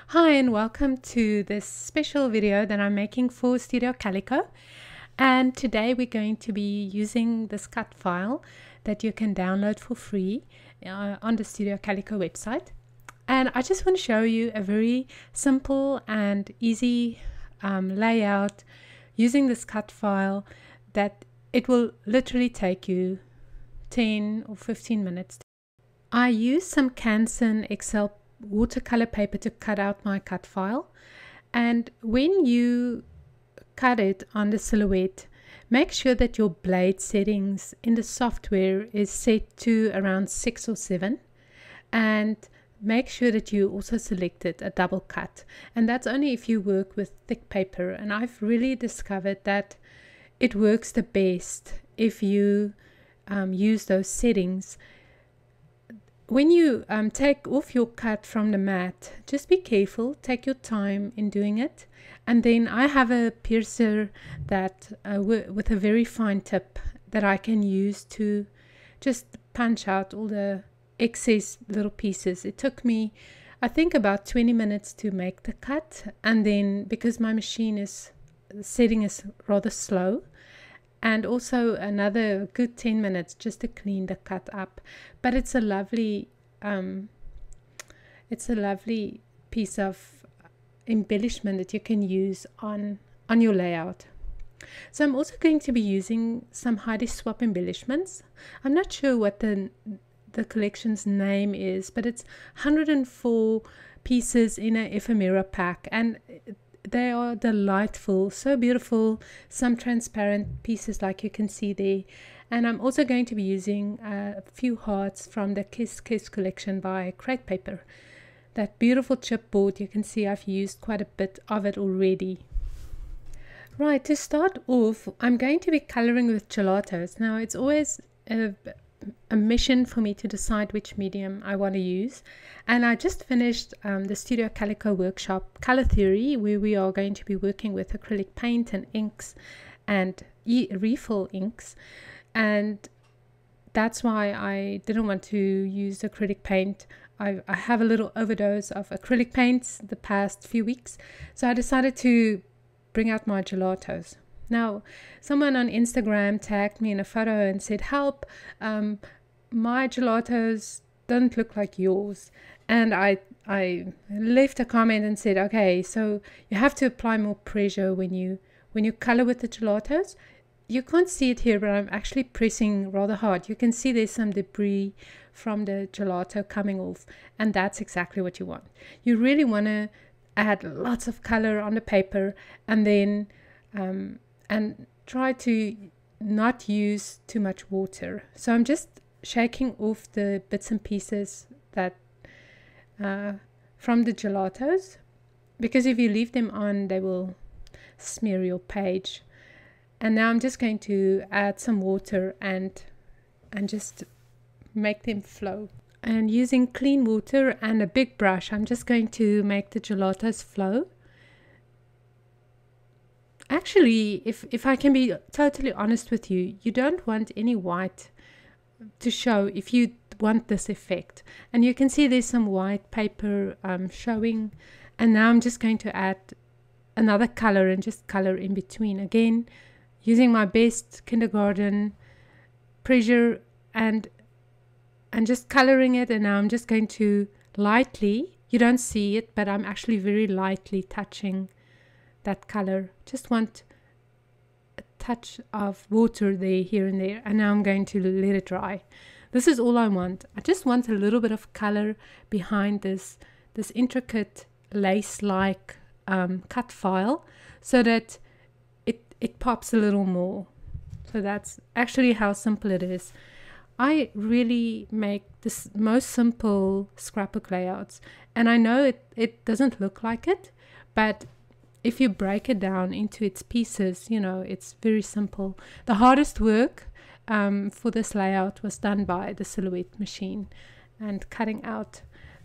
Hi and welcome to this special video that I'm making for Studio Calico, and today we're going to be using this cut file that you can download for free on the Studio Calico website. And I just want to show you a very simple and easy layout using this cut file that it will literally take you 10 or 15 minutes. I use some Canson Excel watercolor paper to cut out my cut file, and when you cut it on the silhouette, make sure that your blade settings in the software is set to around 6 or 7, and make sure that you also selected a double cut, and that's only if you work with thick paper. And I've really discovered that it works the best if you use those settings. When you take off your cut from the mat, just be careful, take your time in doing it. And then I have a piercer that with a very fine tip that I can use to just punch out all the excess little pieces. It took me, I think, about 20 minutes to make the cut, and then because my machine setting is rather slow, and also another good 10 minutes just to clean the cut up. But it's a lovely piece of embellishment that you can use on your layout. So I'm also going to be using some Heidi Swap embellishments. I'm not sure what the collection's name is, but it's 104 pieces in an ephemera pack, and they are delightful, so beautiful. Some transparent pieces like you can see there. And I'm also going to be using a few hearts from the Kiss Kiss collection by Crate Paper. That beautiful chipboard, you can see I've used quite a bit of it already. Right, to start off, I'm going to be coloring with gelatos. Now, it's always a mission for me to decide which medium I want to use, and I just finished the Studio Calico workshop Color Theory, where we are going to be working with acrylic paint and inks and refill inks, and that's why I didn't want to use acrylic paint. I have a little overdose of acrylic paints the past few weeks, so I decided to bring out my gelatos. Now, someone on Instagram tagged me in a photo and said, help, my gelatos don't look like yours. And I left a comment and said, okay, so you have to apply more pressure when you color with the gelatos. You can't see it here, but I'm actually pressing rather hard. You can see there's some debris from the gelato coming off, and that's exactly what you want. You really want to add lots of color on the paper, and then and try to not use too much water. So I'm just shaking off the bits and pieces that from the gelatos, because if you leave them on, they will smear your page. And now I'm just going to add some water and just make them flow. And using clean water and a big brush, I'm just going to make the gelatos flow. Actually, if I can be totally honest with you, you don't want any white to show if you want this effect. And you can see there's some white paper showing. And now I'm just going to add another color and just color in between. Again, using my best kindergarten pressure and just coloring it. And now I'm just going to lightly, you don't see it, but I'm actually very lightly touching that color. Just want a touch of water there, here and there, and now I'm going to let it dry. This is all I want. I just want a little bit of color behind this intricate lace-like cut file, so that it pops a little more. So that's actually how simple it is. I really make this most simple scrapbook layouts, and I know it doesn't look like it, but if you break it down into its pieces, you know, it's very simple. The hardest work for this layout was done by the Silhouette machine and cutting out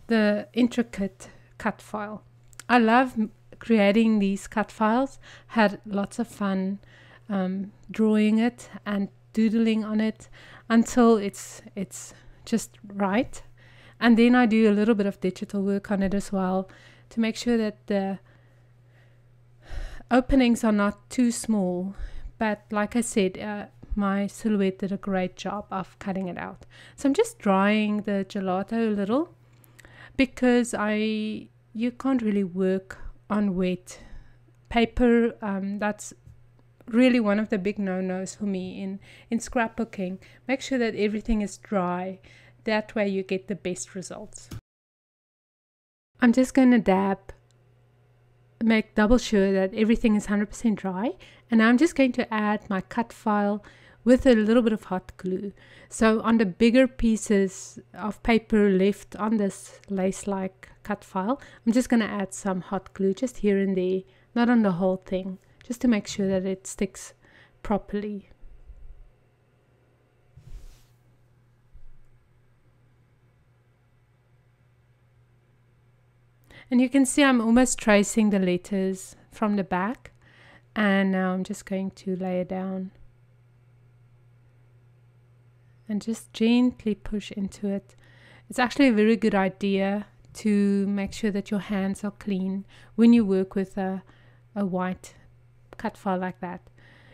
the intricate cut file. I love creating these cut files, had lots of fun drawing it and doodling on it until it's just right. And then I do a little bit of digital work on it as well to make sure that the openings are not too small. But like I said, my silhouette did a great job of cutting it out. So I'm just drying the gelato a little, because you can't really work on wet paper. That's really one of the big no-nos for me in scrapbooking. Make sure that everything is dry. That way you get the best results. I'm just going to make double sure that everything is 100% dry, and I'm just going to add my cut file with a little bit of hot glue. So on the bigger pieces of paper left on this lace-like cut file, I'm just going to add some hot glue just here and there, not on the whole thing, just to make sure that it sticks properly. And you can see I'm almost tracing the letters from the back, and now I'm just going to lay it down and just gently push into it. It's actually a very good idea to make sure that your hands are clean when you work with a white cut file like that.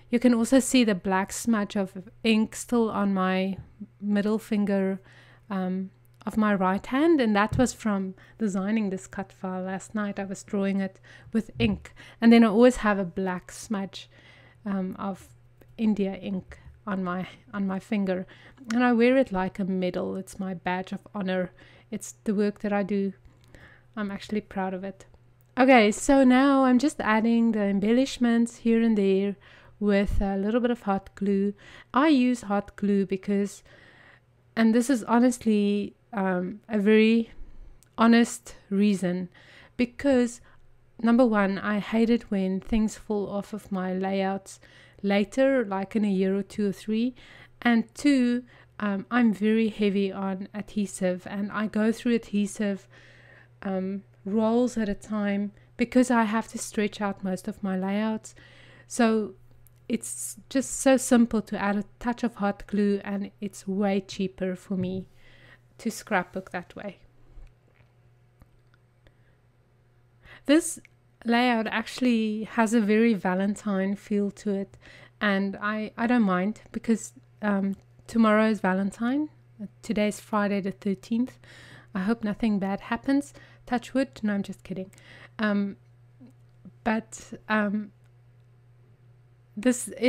You can also see the black smudge of ink still on my middle finger of my right hand, and that was from designing this cut file last night. I was drawing it with ink, and then I always have a black smudge of India ink on my finger, and I wear it like a medal. It's my badge of honor. It's the work that I do. I'm actually proud of it. Okay, so now I'm just adding the embellishments here and there with a little bit of hot glue. I use hot glue because, and this is honestly a very honest reason, because number one, I hate it when things fall off of my layouts later, like in a year or 2 or 3, and two, I'm very heavy on adhesive, and I go through adhesive rolls at a time because I have to stretch out most of my layouts. So it's just so simple to add a touch of hot glue, and it's way cheaper for me to scrapbook that way. This layout actually has a very Valentine feel to it, and I don't mind, because tomorrow is Valentine. Today's Friday the 13th. I hope nothing bad happens. Touch wood. No, I'm just kidding. It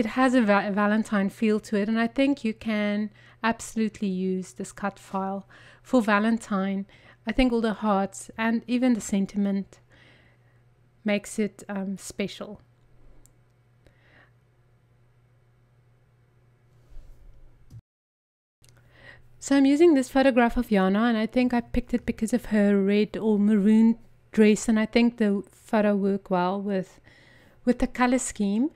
has a Valentine feel to it, and I think you can absolutely use this cut file for Valentine. I think all the hearts and even the sentiment makes it special. So I'm using this photograph of Yana, and I think I picked it because of her red or maroon dress, and I think the photo worked well with the color scheme.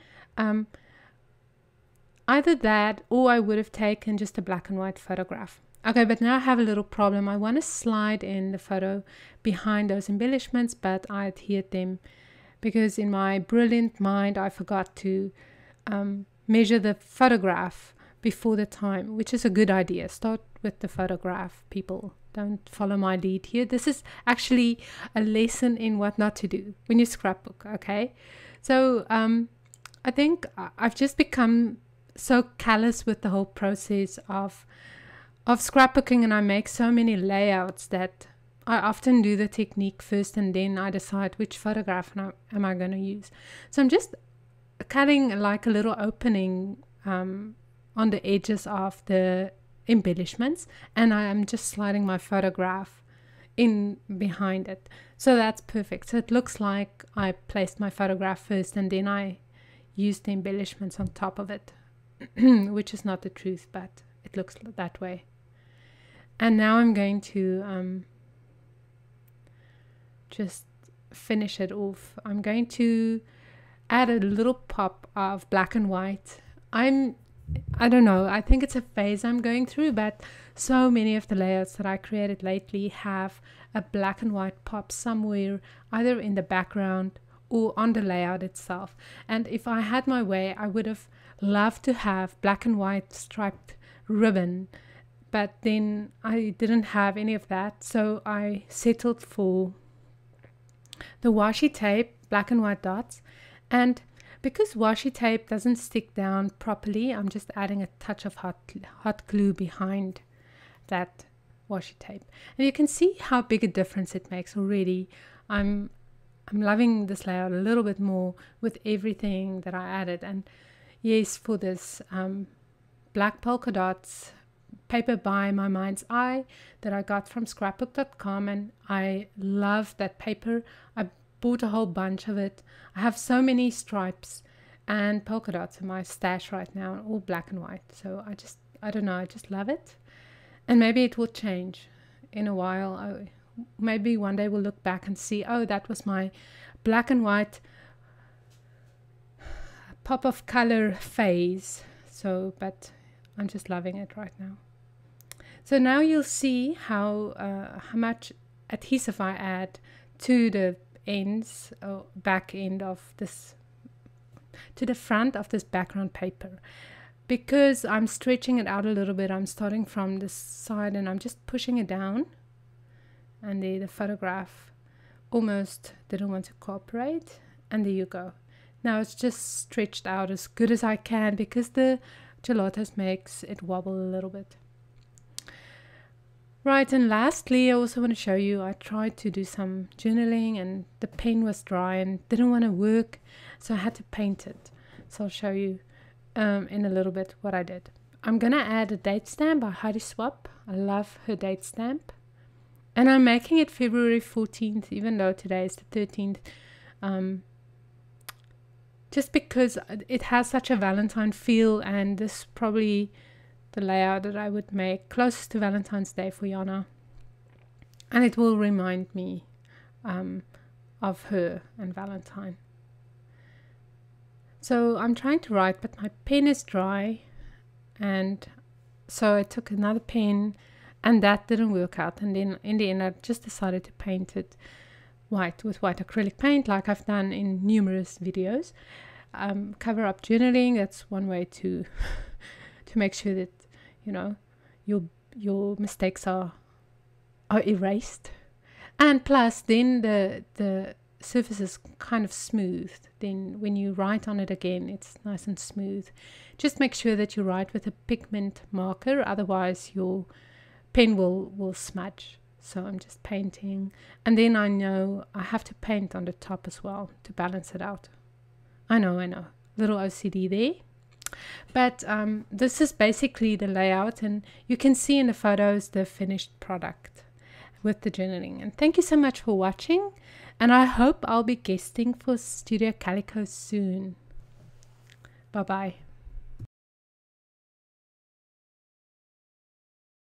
Either that, or I would have taken just a black and white photograph. Okay, but now I have a little problem. I want to slide in the photo behind those embellishments, but I adhered them because in my brilliant mind I forgot to measure the photograph before the time, which is a good idea. Start with the photograph, people. Don't follow my lead here. This is actually a lesson in what not to do when you scrapbook, okay? So I think I've just become so callous with the whole process of scrapbooking, and I make so many layouts that I often do the technique first, and then I decide which photograph am I going to use. So I'm just cutting like a little opening on the edges of the embellishments, and I am just sliding my photograph in behind it. So that's perfect. So it looks like I placed my photograph first and then I used the embellishments on top of it, which is not the truth, but it looks that way. And now I'm going to just finish it off. I'm going to add a little pop of black and white. I don't know, I think it's a phase I'm going through, but so many of the layouts that I created lately have a black and white pop somewhere, either in the background or on the layout itself. And if I had my way, I would have loved to have black and white striped ribbon, but then I didn't have any of that, so I settled for the washi tape, black and white dots, and because washi tape doesn't stick down properly, I'm just adding a touch of hot glue behind that washi tape. And you can see how big a difference it makes already. I'm loving this layout a little bit more with everything that I added. And yes, for this black polka dots paper by My Mind's Eye that I got from scrapbook.com, and I love that paper. I bought a whole bunch of it. I have so many stripes and polka dots in my stash right now, all black and white. So I don't know, I just love it. And maybe it will change in a while. Maybe one day we'll look back and see, oh, that was my black and white pop of color phase. So, but I'm just loving it right now. So now you'll see how much adhesive I add to the ends or back end of this, to the front of this background paper. Because I'm stretching it out a little bit, I'm starting from this side and I'm just pushing it down. And there, the photograph almost didn't want to cooperate. And there you go. Now it's just stretched out as good as I can because the Gelatos makes it wobble a little bit. Right, and lastly, I also want to show you, I tried to do some journaling and the pen was dry and didn't want to work, so I had to paint it. So I'll show you in a little bit what I did. I'm going to add a date stamp by Heidi Swap. I love her date stamp. And I'm making it February 14th, even though today is the 13th. Just because it has such a Valentine feel, and this is probably the layout that I would make closest to Valentine's Day for Jana. And it will remind me of her and Valentine. So I'm trying to write, but my pen is dry. And so I took another pen, and that didn't work out. And then in the end, I just decided to paint it white with white acrylic paint, like I've done in numerous videos. Cover up journaling, that's one way to to make sure that, you know, your mistakes are erased. And plus then the surface is kind of smooth. Then when you write on it again, it's nice and smooth. Just make sure that you write with a pigment marker, otherwise your pen will smudge. So I'm just painting, and then I know I have to paint on the top as well to balance it out. I know, little OCD there. But this is basically the layout, and you can see in the photos the finished product with the journaling. And thank you so much for watching, and I hope I'll be guesting for Studio Calico soon. Bye bye.